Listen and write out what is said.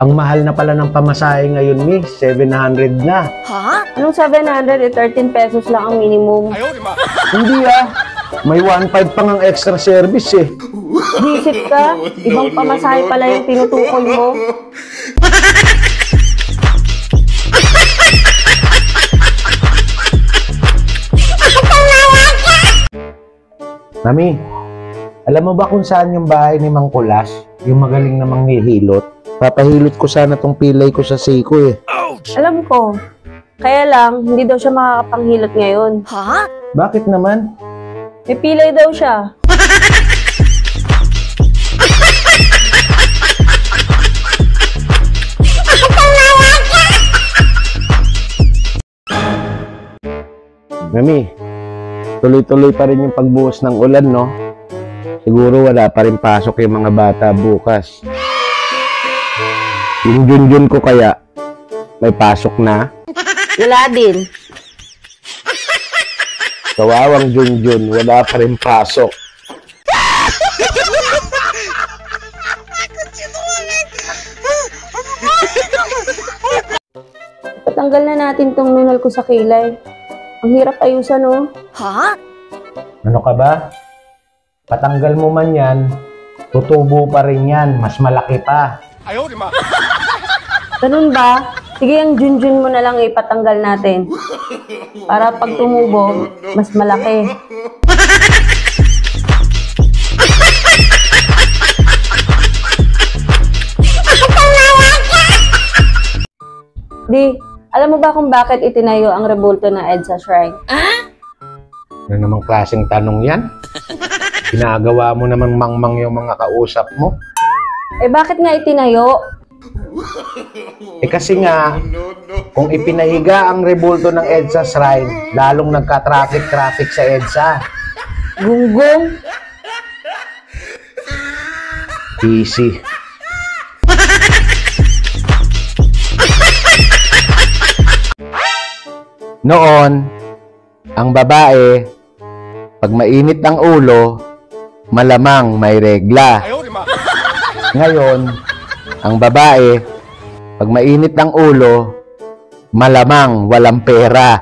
Ang mahal na pala ng pamasahe ngayon, miss. 700 na. Ha? Anong 700? 13 pesos lang ang minimum. Hindi may 1.5 pang ang extra service eh. Visit ka? Ibang pamasahe pala yung tinutukoy mo. Mami, alam mo ba kung saan yung bahay ni Mang Kulas? Yung magaling namang nihilot? Papahilot ko sana tong pilay ko sa siko eh. Alam ko. Kaya lang, hindi daw siya makakapanghilot ngayon. Ha? Bakit naman? May pilay daw siya. Mami, tuloy-tuloy pa rin yung pagbuhos ng ulan, no? Siguro wala pa rin pasok yung mga bata bukas. Yung Junjun ko kaya, may pasok na? Wala din. Kawawang Junjun, wala pa rin pasok. Patanggal na natin tong nunal ko sa kilay. Ang hirap ayusan, no? Ha? Ano ka ba? Patanggal mo man yan, tutubo pa rin yan, mas malaki pa. Ayaw, di ma. Ganun ba? Sige, ang Junjun mo na lang ipatanggal natin. Para pag tumubo, mas malaki. Di, alam mo ba kung bakit itinayo ang rebulto ng EDSA Shrine? Ano namang klaseng tanong yan? Ginagawa mo naman mangmang yung mga kausap mo. Eh bakit nga itinayo? Eh kasi nga, kung ipinahiga ang rebulto ng EDSA Shrine, lalong nagka-traffic sa EDSA. Gunggong? Easy. Noon, ang babae, pag mainit ang ulo, malamang may regla. Ngayon, ang babae, pag mainit ang ulo, malamang walang pera.